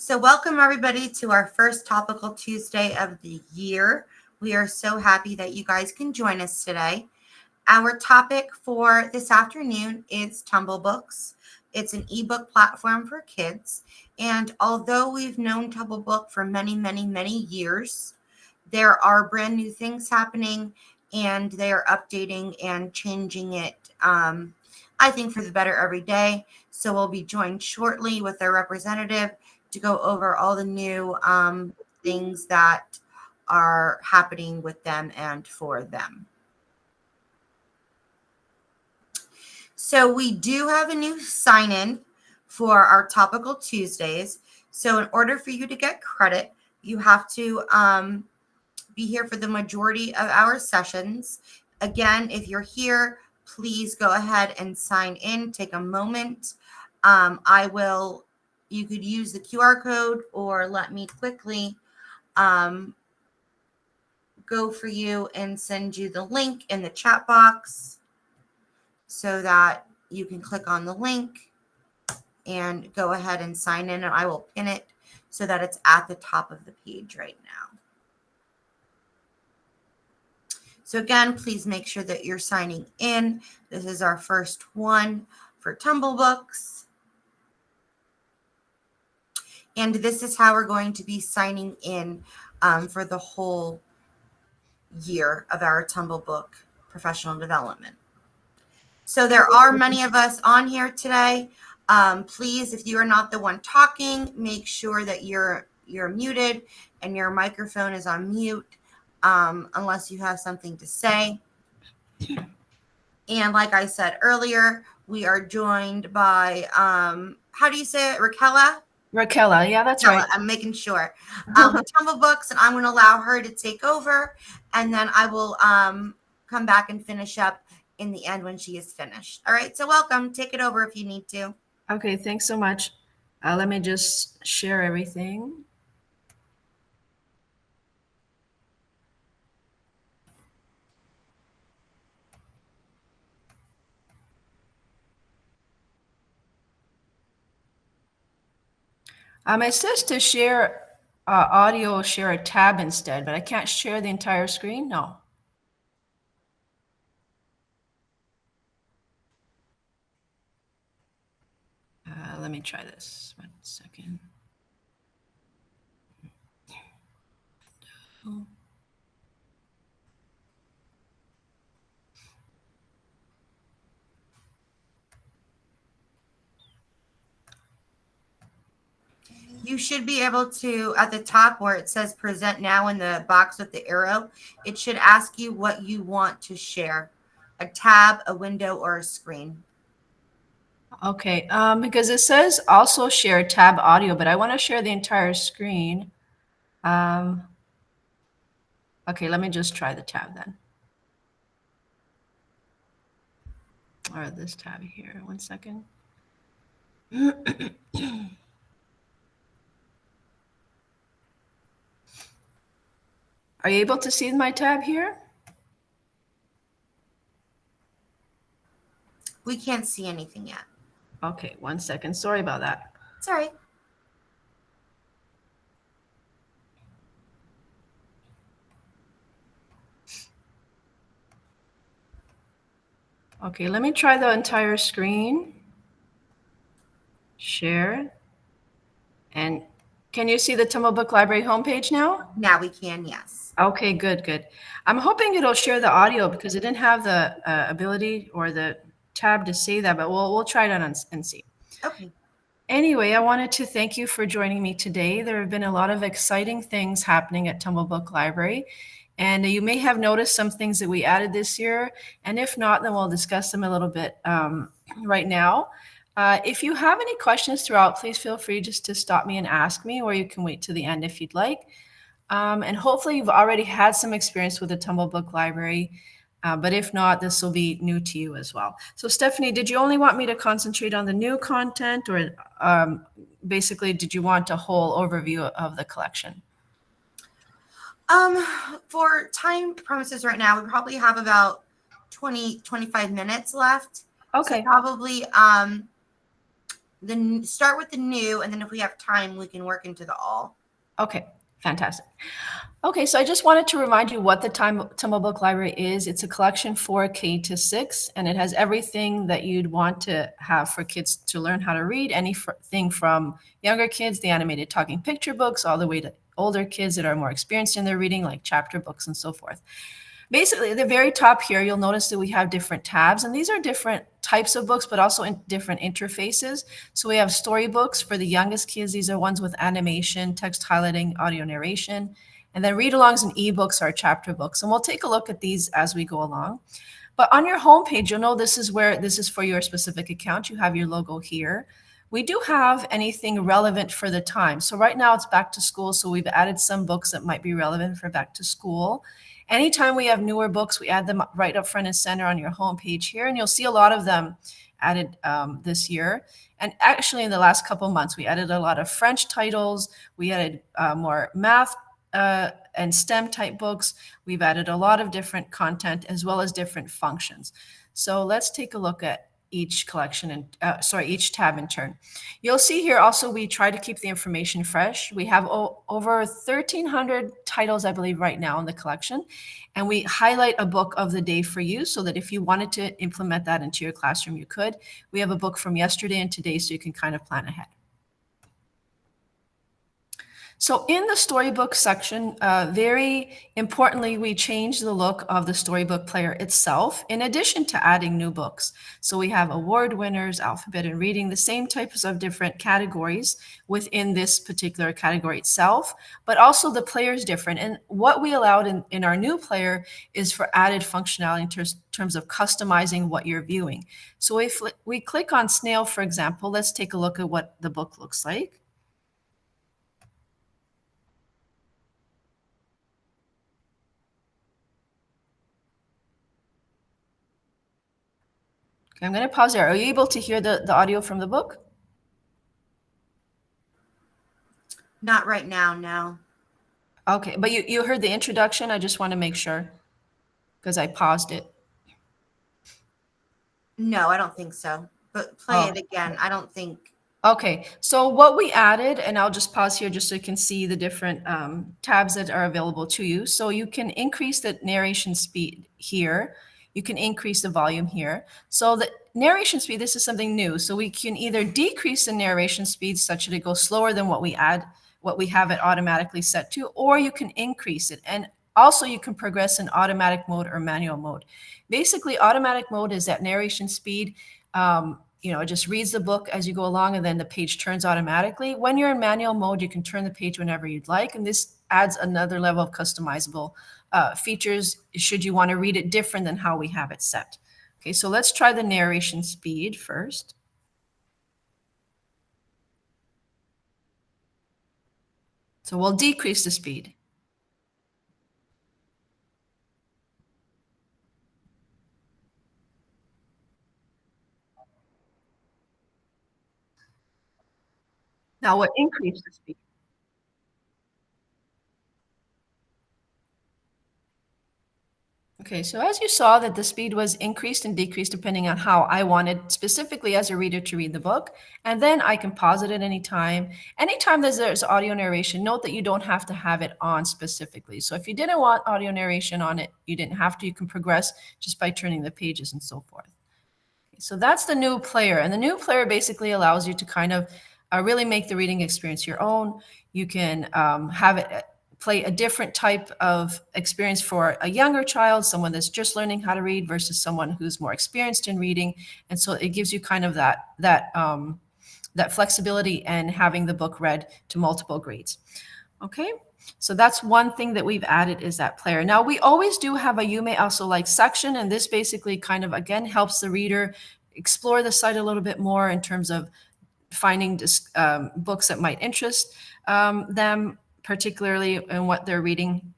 So welcome everybody to our first Topical Tuesday of the year. We are so happy that you guys can join us today. Our topic for this afternoon is Tumblebooks. It's an ebook platform for kids. And although we've known Tumblebook for many, many, many years, there are brand new things happening and they are updating and changing it, I think, for the better every day. So we'll be joined shortly with their representative to go over all the new things that are happening with them and for them. So we do have a new sign-in for our Topical Tuesdays. So in order for you to get credit, you have to be here for the majority of our sessions. Again, if you're here, please go ahead and sign in. Take a moment. You could use the QR code or let me quickly go for you and send you the link in the chat box so that you can click on the link and go ahead and sign in, and I will pin it so that it's at the top of the page right now. So again, please make sure that you're signing in. This is our first one for Tumblebooks. And this is how we're going to be signing in for the whole year of our Tumblebook professional development. So there are many of us on here today. Please, if you are not the one talking, make sure that you're muted and your microphone is on mute unless you have something to say. And like I said earlier, we are joined by, how do you say it, Raquela? Raquela, yeah, that's right. I'm making sure. With Tumblebooks, and I'm going to allow her to take over, and then I will come back and finish up in the end when she is finished. All right, so welcome. Take it over if you need to. Okay, thanks so much. Let me just share everything. It says to share audio, share a tab instead, but I can't share the entire screen? No. Let me try this. 1 second. Oh. You should be able to, at the top where it says present now in the box with the arrow, it should ask you what you want to share, a tab, a window, or a screen. Okay, because it says also share tab audio, but I want to share the entire screen. Okay, let me just try the tab then. Or this tab here, 1 second. Are you able to see my tab here? We can't see anything yet. Okay, 1 second. Sorry about that. It's all right. Okay, let me try the entire screen. Share. And can you see the Tumblebook Library homepage now? Now we can, yes. Okay, good, good. I'm hoping it'll share the audio because it didn't have the ability or the tab to say that, but we'll try it on and see. Okay. Anyway, I wanted to thank you for joining me today. There have been a lot of exciting things happening at Tumblebook Library, and you may have noticed some things that we added this year, and if not, then we'll discuss them a little bit right now. If you have any questions throughout, please feel free just to stop me and ask me, or you can wait to the end if you'd like. And hopefully you've already had some experience with the Tumblebook Library, but if not, this will be new to you as well. So Stephanie, did you only want me to concentrate on the new content, or basically did you want a whole overview of the collection? For time premises right now, we probably have about 20, 25 minutes left. Okay. So probably start with the new, and then if we have time, we can work into the all. Okay, fantastic. Okay, so I just wanted to remind you what the Tumble Book Library is. It's a collection for K to 6, and it has everything that you'd want to have for kids to learn how to read. Anything from younger kids, the animated talking picture books, all the way to older kids that are more experienced in their reading, like chapter books and so forth. Basically, at the very top here, you'll notice that we have different tabs, and these are different types of books, but also in different interfaces. So we have storybooks for the youngest kids. These are ones with animation, text highlighting, audio narration. And then read-alongs and ebooks are chapter books. And we'll take a look at these as we go along. But on your homepage, you'll know this is for your specific account. You have your logo here. We do have anything relevant for the time. So right now it's back to school. So we've added some books that might be relevant for back to school. Anytime we have newer books, we add them right up front and center on your homepage here. And you'll see a lot of them added this year. And actually in the last couple months, we added a lot of French titles. We added more math and STEM type books. We've added a lot of different content as well as different functions. So let's take a look at each collection and each tab in turn. You'll see here also we try to keep the information fresh. We have over 1,300 titles, I believe, right now in the collection, and we highlight a book of the day for you so that if you wanted to implement that into your classroom, you could. We have a book from yesterday and today, so you can kind of plan ahead. So in the storybook section, very importantly, we changed the look of the storybook player itself, in addition to adding new books. So we have award winners, alphabet and reading, the same types of different categories within this particular category itself, but also the player is different. And what we allowed in our new player is for added functionality in terms of customizing what you're viewing. So if we click on Snail, for example, let's take a look at what the book looks like. Okay, I'm going to pause there. Are you able to hear the audio from the book? Not right now, no. Okay, but you heard the introduction. I just want to make sure because I paused it. No, I don't think so. But play it again. I don't think. Okay, so what we added, and I'll just pause here just so you can see the different tabs that are available to you. So you can increase the narration speed here. You can increase the volume here. So the narration speed, this is something new. So we can either decrease the narration speed such that it goes slower than what we have it automatically set to, or you can increase it. And also you can progress in automatic mode or manual mode. Basically, automatic mode is that narration speed. It just reads the book as you go along and then the page turns automatically. When you're in manual mode, you can turn the page whenever you'd like. And this adds another level of customizable features should you want to read it different than how we have it set. Okay, so let's try the narration speed first. So we'll decrease the speed. Now we'll increase the speed. Okay, so as you saw that the speed was increased and decreased depending on how I wanted specifically as a reader to read the book. And then I can pause it at any time. Anytime there's audio narration, note that you don't have to have it on specifically. So if you didn't want audio narration on it, you didn't have to. You can progress just by turning the pages and so forth. Okay, so that's the new player. And the new player basically allows you to kind of really make the reading experience your own. You can have it play a different type of experience for a younger child, someone that's just learning how to read versus someone who's more experienced in reading. And so it gives you kind of that flexibility and having the book read to multiple grades. Okay, so that's one thing that we've added is that player. Now we always do have a You May Also Like section, and this basically kind of, again, helps the reader explore the site a little bit more in terms of finding books that might interest them, particularly in what they're reading.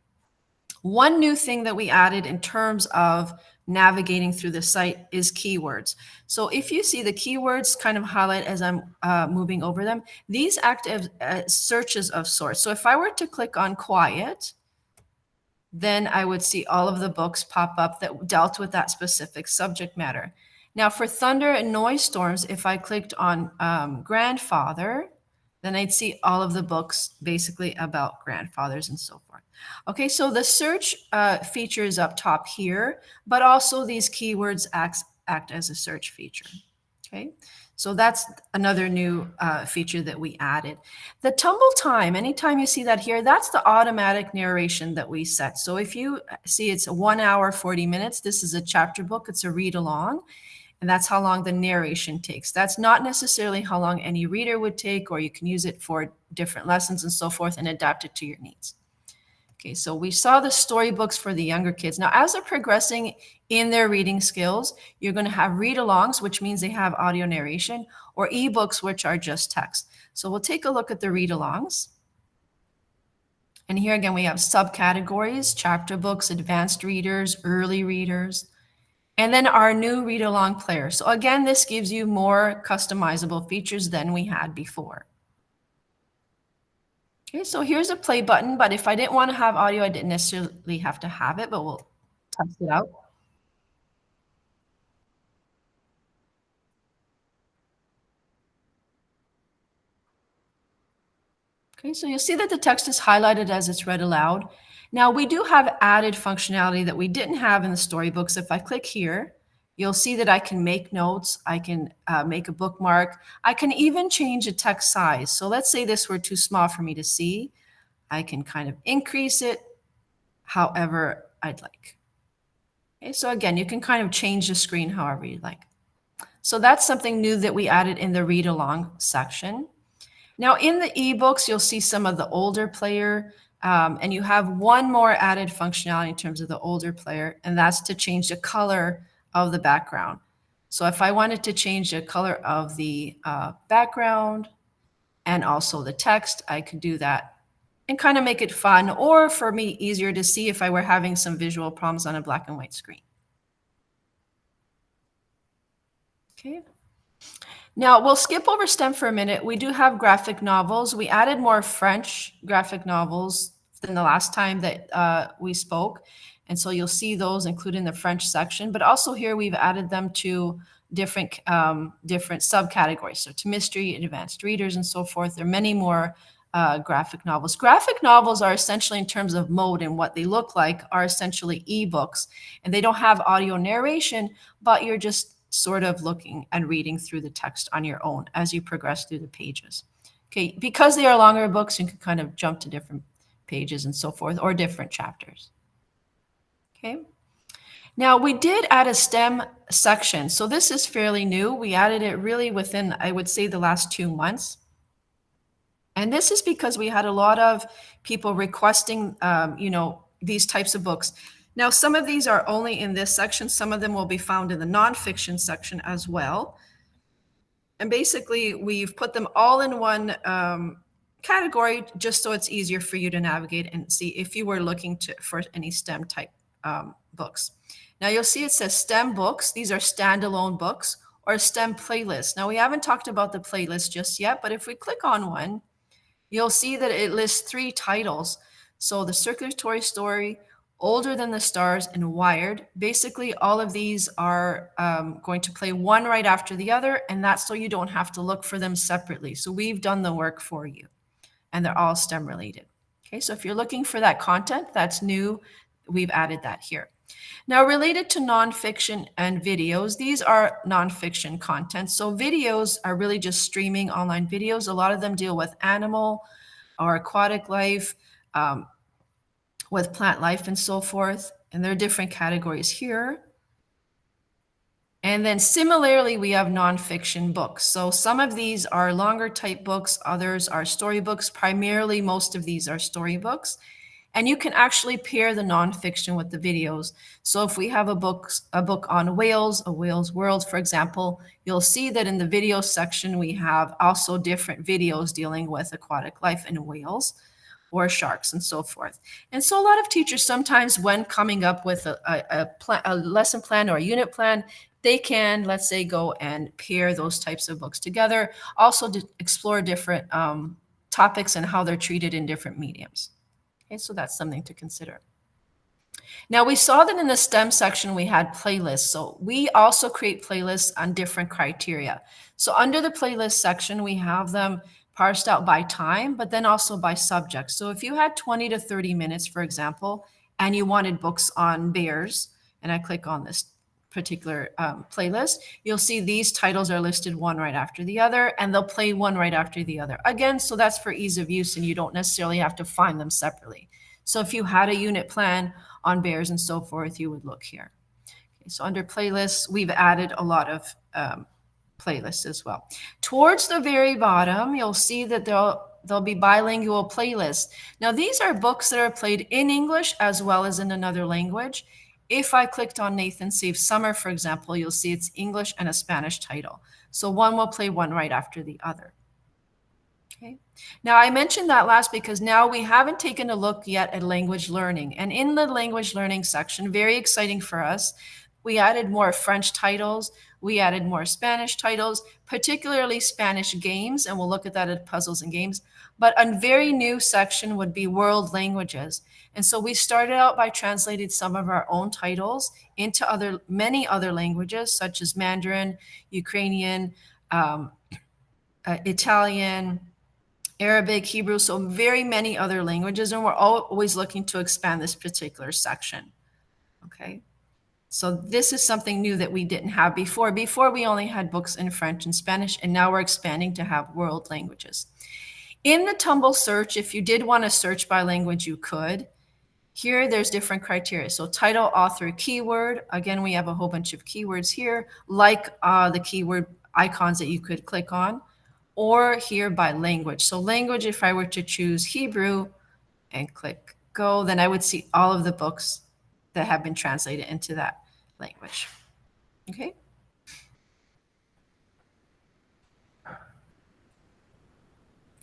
One new thing that we added in terms of navigating through the site is keywords. So if you see the keywords kind of highlight as I'm moving over them, these act as searches of sorts. So if I were to click on quiet, then I would see all of the books pop up that dealt with that specific subject matter. Now for thunder and noise storms, if I clicked on grandfather, then I'd see all of the books basically about grandfathers and so forth. Okay, so the search feature is up top here, but also these keywords act as a search feature. Okay, so that's another new feature that we added. The tumble time, anytime you see that here, that's the automatic narration that we set. So if you see it's 1 hour, 40 minutes, this is a chapter book, it's a read along. And that's how long the narration takes. That's not necessarily how long any reader would take, or you can use it for different lessons and so forth and adapt it to your needs. Okay, so we saw the storybooks for the younger kids. Now, as they're progressing in their reading skills, you're going to have read-alongs, which means they have audio narration, or ebooks, which are just text. So we'll take a look at the read-alongs. And here again, we have subcategories: chapter books, advanced readers, early readers, and then our new read-along player. So again, this gives you more customizable features than we had before. Okay, so here's a play button, but if I didn't want to have audio, I didn't necessarily have to have it, but we'll test it out. Okay, so you'll see that the text is highlighted as it's read aloud. Now we do have added functionality that we didn't have in the storybooks. If I click here, you'll see that I can make notes, I can make a bookmark, I can even change the text size. So let's say this were too small for me to see. I can kind of increase it however I'd like. Okay, so again, you can kind of change the screen however you'd like. So that's something new that we added in the read along section. Now in the ebooks, you'll see some of the older player, and you have one more added functionality in terms of the older player, and that's to change the color of the background. So if I wanted to change the color of the background and also the text, I could do that and kind of make it fun, or for me, easier to see if I were having some visual problems on a black and white screen. Okay. Now we'll skip over STEM for a minute. We do have graphic novels. We added more French graphic novels than the last time that we spoke. And so you'll see those included in the French section, but also here we've added them to different subcategories. So to mystery, advanced readers, and so forth. There are many more graphic novels. Graphic novels are essentially, in terms of mode and what they look like, are essentially ebooks, and they don't have audio narration, but you're just sort of looking and reading through the text on your own as you progress through the pages. Okay, because they are longer books, you can kind of jump to different pages and so forth, or different chapters. Okay. Now we did add a STEM section. So this is fairly new. We added it really within, I would say, the last 2 months. And this is because we had a lot of people requesting, these types of books. Now, some of these are only in this section. Some of them will be found in the nonfiction section as well. And basically, we've put them all in one category just so it's easier for you to navigate and see if you were looking for any STEM type books. Now, you'll see it says STEM books. These are standalone books, or STEM playlist. Now, we haven't talked about the playlist just yet, but if we click on one, you'll see that it lists 3 titles. So the Circulatory Story, Older Than the Stars, and Wired. Basically, all of these are going to play one right after the other, and that's so you don't have to look for them separately. So we've done the work for you, and they're all STEM related. Okay, so if you're looking for that content, that's new. We've added that here. Now, related to nonfiction and videos, these are nonfiction content. So videos are really just streaming online videos. A lot of them deal with animal or aquatic life, with plant life and so forth. And there are different categories here. And then similarly, we have nonfiction books. So some of these are longer type books, others are storybooks. Primarily, most of these are storybooks. And you can actually pair the nonfiction with the videos. So if we have a book on whales, a whale's world, for example, you'll see that in the video section, we have also different videos dealing with aquatic life and whales, or sharks, and so forth. And so a lot of teachers sometimes, when coming up with a lesson plan or a unit plan, they can, let's say, go and pair those types of books together, also to explore different topics and how they're treated in different mediums. Okay, so that's something to consider. Now we saw that in the STEM section we had playlists. So we also create playlists on different criteria. So under the playlist section, we have them parsed out by time, but then also by subject. So if you had 20 to 30 minutes, for example, and you wanted books on bears, and I click on this particular playlist, you'll see these titles are listed one right after the other, and they'll play one right after the other. Again, so that's for ease of use, and you don't necessarily have to find them separately. So if you had a unit plan on bears and so forth, you would look here. Okay, so under playlists, we've added a lot of playlists as well. Towards the very bottom, you'll see that there'll be bilingual playlists. Now, these are books that are played in English as well as in another language. If I clicked on Nathan Saves Summer, for example, you'll see it's English and a Spanish title. So one will play one right after the other. Okay. Now, I mentioned that last because now we haven't taken a look yet at language learning. And in the language learning section, very exciting for us, we added more French titles, we added more Spanish titles, particularly Spanish games, and we'll look at that at puzzles and games. But a very new section would be world languages. And so we started out by translating some of our own titles into many other languages, such as Mandarin, Ukrainian, Italian, Arabic, Hebrew, so very many other languages, and we're always looking to expand this particular section. Okay, so this is something new that we didn't have before. Before we only had books in French and Spanish, and now we're expanding to have world languages. In the Tumble search, if you did want to search by language, you could. Here, there's different criteria. So title, author, keyword. Again, we have a whole bunch of keywords here, like the keyword icons that you could click on, or here by language. So language, if I were to choose Hebrew and click go, then I would see all of the books that have been translated into that language. Okay.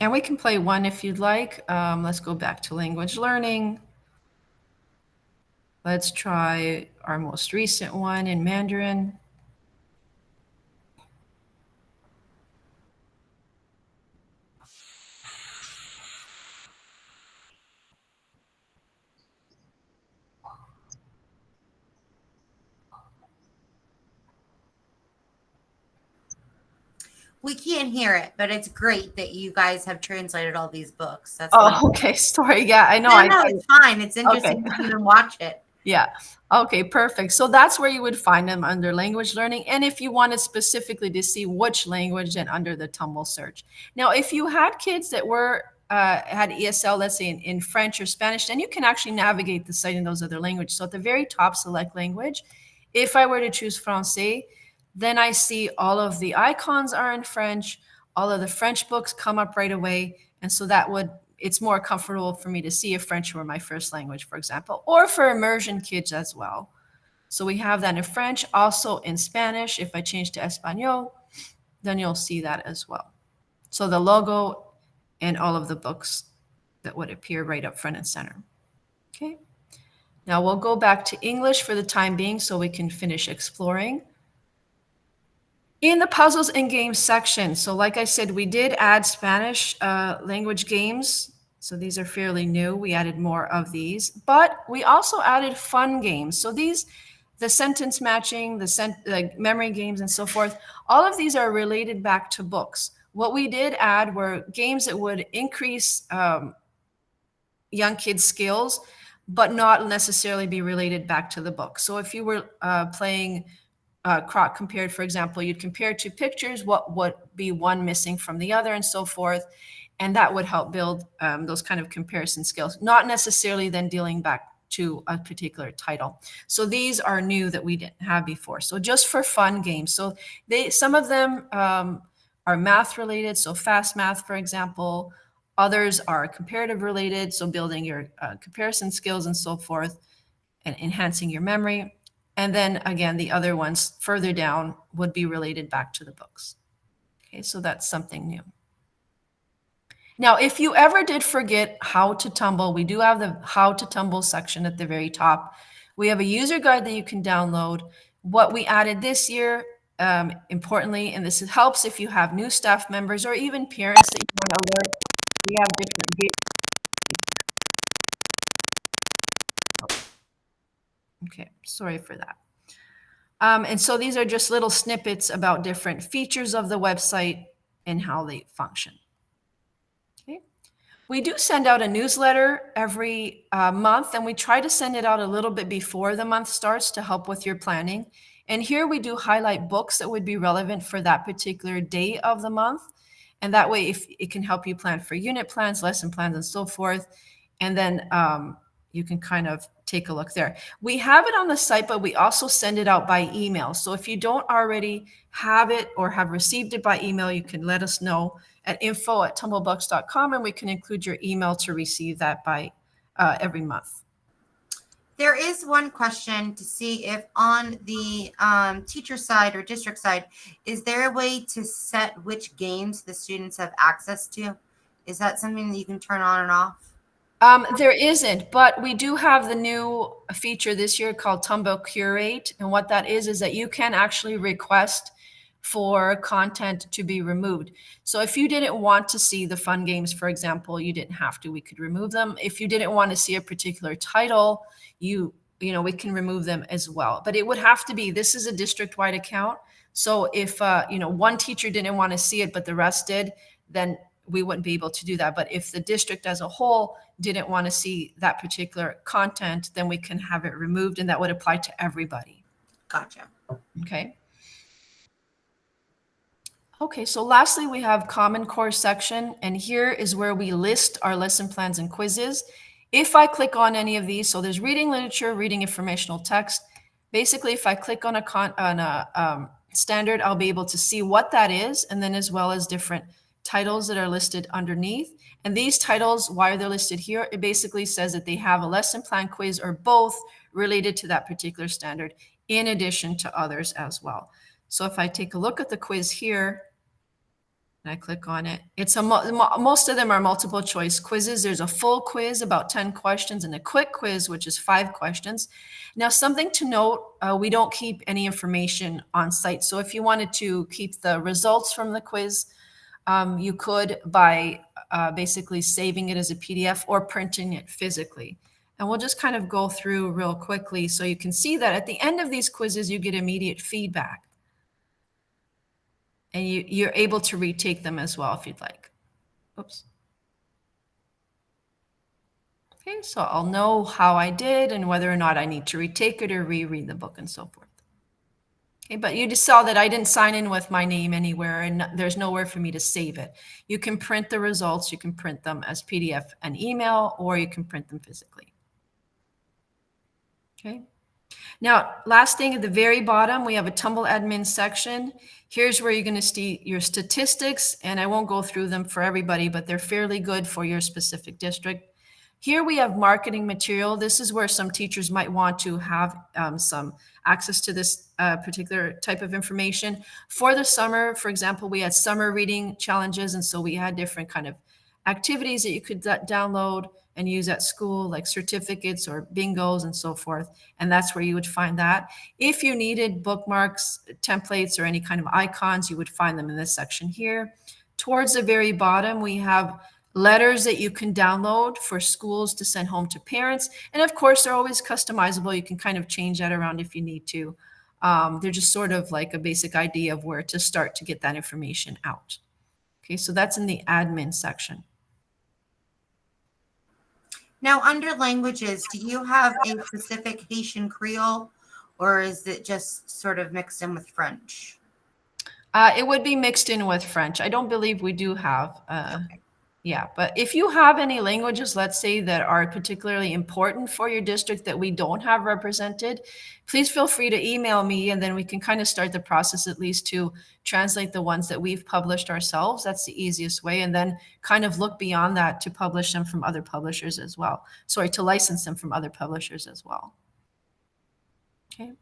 And we can play one if you'd like. Let's go back to language learning. Let's try our most recent one in Mandarin. We can't hear it, but it's great that you guys have translated all these books. That's Oh, wonderful. okay. Sorry. Yeah, I know. No, it's fine. It's interesting to even watch it. Yeah. Okay, perfect. So that's where you would find them under language learning. And if you wanted specifically to see which language, then under the Tumble search. Now, if you had kids that were had ESL, let's say in French or Spanish, then you can actually navigate the site in those other languages. So at the very top, select language. If I were to choose Francais, then I see all of the icons are in French. All of the French books come up right away. And so it's more comfortable for me to see if French were my first language, for example, or for immersion kids as well. So we have that in French, also in Spanish. If I change to Espanol, then you'll see that as well. So the logo and all of the books that would appear right up front and center. Okay. Now we'll go back to English for the time being so we can finish exploring. In the puzzles and games section, so like I said, we did add Spanish language games. So these are fairly new. We added more of these, but we also added fun games. So the sentence matching, the memory games and so forth, all of these are related back to books. What we did add were games that would increase young kids' skills, but not necessarily be related back to the book. So if you were playing Croc compared, for example, you'd compare two pictures, what would be one missing from the other and so forth. And that would help build those kind of comparison skills, not necessarily then dealing back to a particular title. So these are new that we didn't have before. So just for fun games. So some of them are math related. So fast math, for example. Others are comparative related. So building your comparison skills and so forth and enhancing your memory. And then again, the other ones further down would be related back to the books. Okay, so that's something new. Now, if you ever did forget how to tumble, we do have the how to tumble section at the very top. We have a user guide that you can download. What we added this year, importantly, and this helps if you have new staff members or even parents that you want to alert, we have different Okay, sorry for that. And so these are just little snippets about different features of the website and how they function. Okay. We do send out a newsletter every month, and we try to send it out a little bit before the month starts to help with your planning. And here we do highlight books that would be relevant for that particular day of the month. And that way, if it can help you plan for unit plans, lesson plans, and so forth. And then you can kind of take a look there. We have it on the site, but we also send it out by email. So if you don't already have it or have received it by email, you can let us know at info@tumblebooks.com, and we can include your email to receive that by every month. There is one question to see if on the teacher side or district side, is there a way to set which games the students have access to? Is that something that you can turn on and off? There isn't, but we do have the new feature this year called Tumble Curate. And what that is that you can actually request for content to be removed. So if you didn't want to see the fun games, for example, you didn't have to, we could remove them. If you didn't want to see a particular title, we can remove them as well. But it would have to be, this is a district-wide account. So if, one teacher didn't want to see it, but the rest did, then we wouldn't be able to do that. But if the district as a whole didn't want to see that particular content, then we can have it removed, and that would apply to everybody. Gotcha. Okay. Okay, so lastly, we have Common Core section, and here is where we list our lesson plans and quizzes. If I click on any of these, so there's reading literature, reading informational text. Basically, if I click on a standard, I'll be able to see what that is, and then as well as different titles that are listed underneath. And these titles, why they're listed here, it basically says that they have a lesson plan, quiz, or both related to that particular standard, in addition to others as well. So if I take a look at the quiz here, and I click on it, it's most of them are multiple choice quizzes. There's a full quiz, about 10 questions, and a quick quiz, which is 5 questions. Now, something to note, we don't keep any information on site. So if you wanted to keep the results from the quiz, you could by basically saving it as a PDF or printing it physically. And we'll just kind of go through real quickly so you can see that at the end of these quizzes, you get immediate feedback. And you're able to retake them as well if you'd like. Oops. Okay, so I'll know how I did and whether or not I need to retake it or reread the book and so forth. Okay, but you just saw that I didn't sign in with my name anywhere, and there's nowhere for me to save it. You can print the results. You can print them as PDF and email, or you can print them physically. Okay. Now, last thing at the very bottom, we have a Tumble admin section. Here's where you're going to see your statistics, and I won't go through them for everybody, but they're fairly good for your specific district. Here we have marketing material. This is where some teachers might want to have some access to this particular type of information. For the summer, for example, we had summer reading challenges, and so we had different kind of activities that you could download and use at school, like certificates or bingos and so forth. And that's where you would find that. If you needed bookmarks, templates, or any kind of icons, you would find them in this section here. Towards the very bottom, we have letters that you can download for schools to send home to parents. And of course, they're always customizable. You can kind of change that around if you need to. They're just sort of like a basic idea of where to start to get that information out. Okay, so that's in the admin section. Now, under languages, do you have a specific Haitian Creole, or is it just sort of mixed in with French? It would be mixed in with French. I don't believe we do have. Okay. Yeah, but if you have any languages, let's say, that are particularly important for your district that we don't have represented, please feel free to email me, and then we can kind of start the process at least to translate the ones that we've published ourselves. That's the easiest way. And then kind of look beyond that to publish them from other publishers as well. Sorry, to license them from other publishers as well. Okay.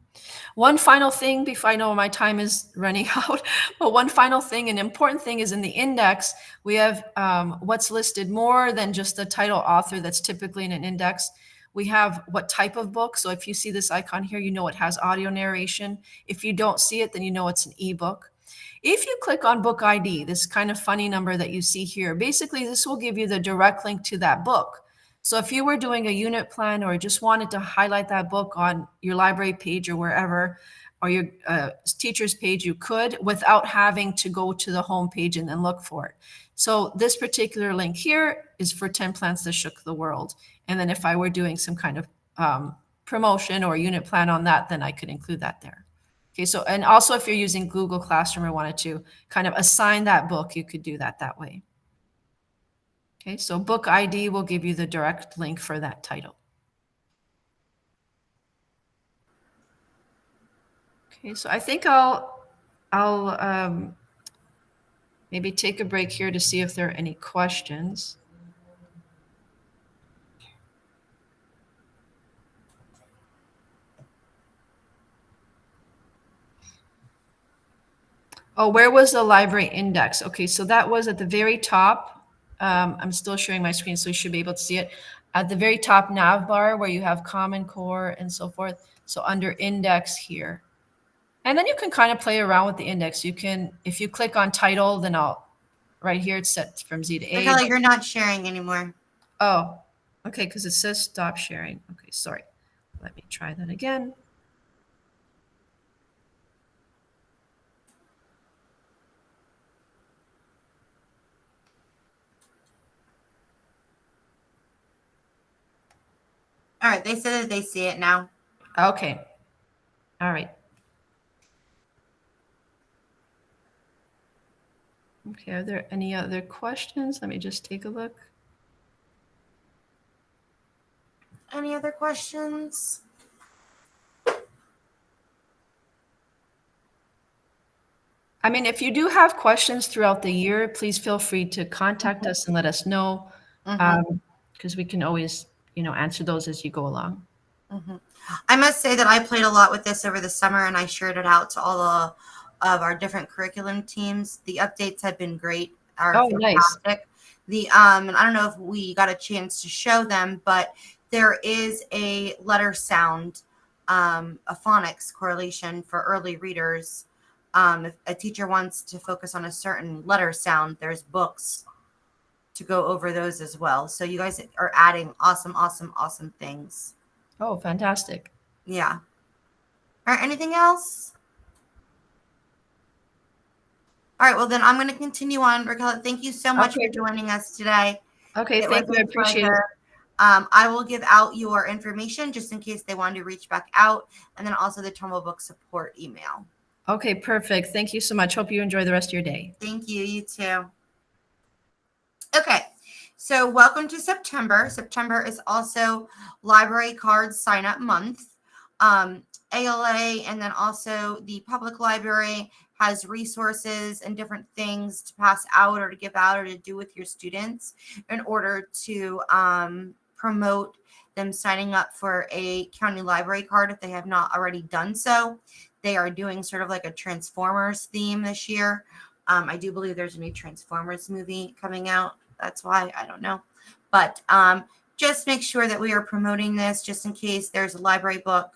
One final thing before, I know my time is running out, but one final thing, an important thing, is in the index, we have what's listed more than just the title author that's typically in an index. We have what type of book. So if you see this icon here, you know it has audio narration. If you don't see it, then you know it's an ebook. If you click on book ID, this kind of funny number that you see here, basically this will give you the direct link to that book. So if you were doing a unit plan or just wanted to highlight that book on your library page or wherever, or your teacher's page, you could without having to go to the home page and then look for it. So this particular link here is for 10 Plants That Shook the World. And then if I were doing some kind of promotion or unit plan on that, then I could include that there. Okay, so, and also if you're using Google Classroom or wanted to kind of assign that book, you could do that way. Okay, so book ID will give you the direct link for that title. Okay, so I think I'll maybe take a break here to see if there are any questions. Oh, where was the library index? Okay, so that was at the very top. I'm still sharing my screen, so you should be able to see it. At the very top nav bar where you have Common Core and so forth. So under index here. And then you can kind of play around with the index. You can, if you click on title, then right here it's set from Z to A. Raquel, you're not sharing anymore. Oh, okay, because it says stop sharing. Okay, sorry. Let me try that again. All right, they said that they see it now. Okay. All right. Okay, are there any other questions? Let me just take a look. Any other questions? I mean, if you do have questions throughout the year, please feel free to contact us and let us know, because we can always, answer those as you go along. I must say that I played a lot with this over the summer, and I shared it out to all of our different curriculum teams. The updates have been great, are fantastic. Nice. And I don't know if we got a chance to show them, but there is a letter sound, a phonics correlation for early readers. If a teacher wants to focus on a certain letter sound, there's books to go over those as well. So you guys are adding awesome things. Oh, fantastic. Yeah. All right, anything else? All right, well, then I'm going to continue on. Raquel, thank you so much for joining us today. Okay, thank you. I appreciate it. I will give out your information just in case they want to reach back out, and then also the Tumblebook support email. Okay, perfect. Thank you so much. Hope you enjoy the rest of your day. Thank you. You too. Okay, so welcome to September. September is also library card sign up month. ALA and then also the public library has resources and different things to pass out or to give out or to do with your students in order to promote them signing up for a county library card if they have not already done so. They are doing sort of like a Transformers theme this year. I do believe there's a new Transformers movie coming out. That's why, I don't know. But just make sure that we are promoting this just in case there's a library book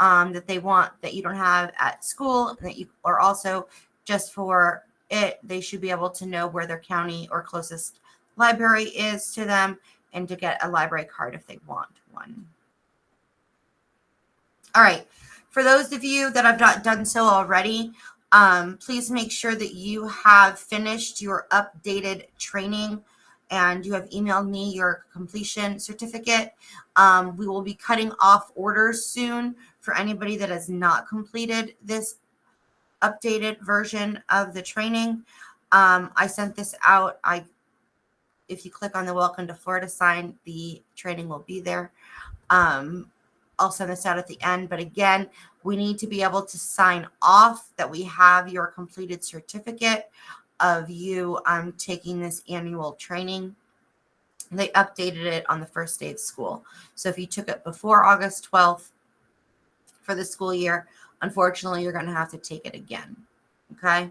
that they want that you don't have at school, that you, or also just for it, they should be able to know where their county or closest library is to them and to get a library card if they want one. All right. For those of you that have not done so already, please make sure that you have finished your updated training and you have emailed me your completion certificate. We will be cutting off orders soon for anybody that has not completed this updated version of the training. I sent this out. If you click on the Welcome to Florida sign, the training will be there. I'll send this out at the end. But again, we need to be able to sign off that we have your completed certificate of you taking this annual training. They updated it on the first day of school. So if you took it before August 12th for the school year, unfortunately, you're going to have to take it again. Okay.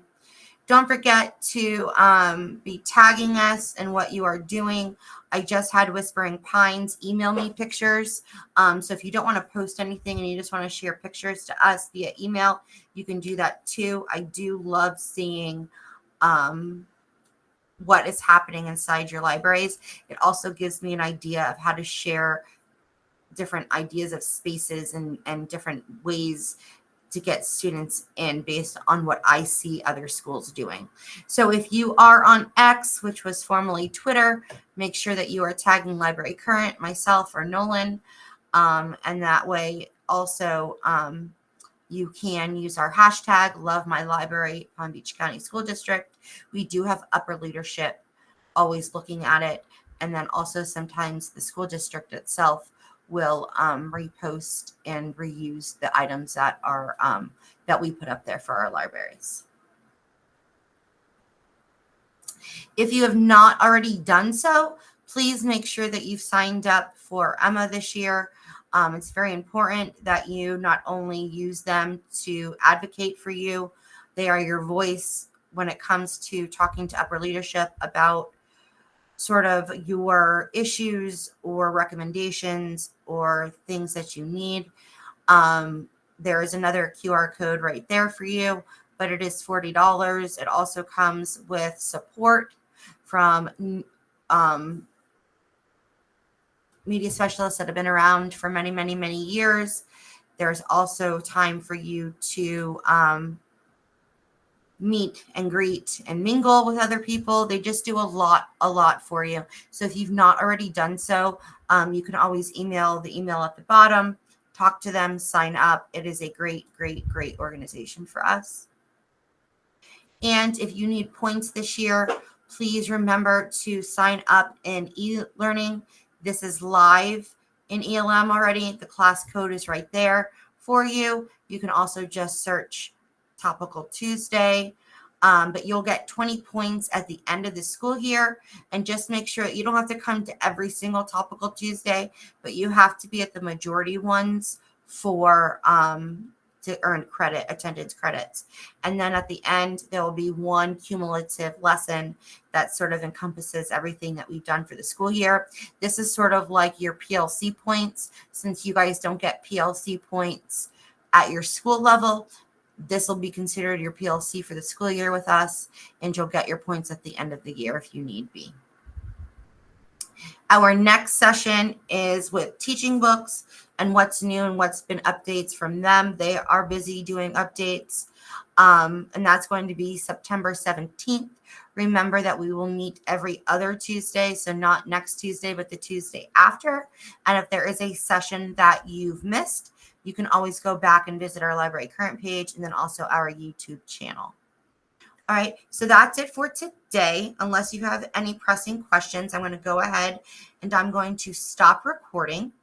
Don't forget to be tagging us in what you are doing. I just had Whispering Pines email me pictures. So if you don't want to post anything and you just want to share pictures to us via email, you can do that too. I do love seeing what is happening inside your libraries. It also gives me an idea of how to share different ideas of spaces and different ways to get students in based on what I see other schools doing. So if you are on X, which was formerly Twitter, make sure that you are tagging Library Current, myself, or Nolan. And that way also you can use our hashtag Love My Library, Palm Beach County School District. We do have upper leadership always looking at it. And then also sometimes the school district itself will repost and reuse the items that are that we put up there for our libraries. If you have not already done so, please make sure that you've signed up for Emma this year. It's very important that you not only use them to advocate for you, they are your voice when it comes to talking to upper leadership about sort of your issues or recommendations or things that you need. There is another QR code right there for you, but it is $40. It also comes with support from media specialists that have been around for many, many, many years. There's also time for you to meet and greet and mingle with other people. They just do a lot for you. So if you've not already done so, you can always email the email at the bottom, talk to them, sign up. It is a great, great, great organization for us. And if you need points this year, please remember to sign up in e-learning. This is live in ELM already. The class code is right there for you. You can also just search Topical Tuesday, but you'll get 20 points at the end of the school year. And just make sure you don't have to come to every single Topical Tuesday, but you have to be at the majority ones for to earn credit, attendance credits. And then at the end, there will be one cumulative lesson that sort of encompasses everything that we've done for the school year. This is sort of like your PLC points. Since you guys don't get PLC points at your school level, this will be considered your PLC for the school year with us, and you'll get your points at the end of the year if you need be. Our next session is with teaching books and what's new and what's been updates from them. They are busy doing updates, and that's going to be September 17th. Remember that we will meet every other Tuesday, so not next Tuesday, but the Tuesday after. And if there is a session that you've missed, you can always go back and visit our Library Current page and then also our YouTube channel. All right, so that's it for today. Unless you have any pressing questions, I'm going to go ahead and I'm going to stop recording.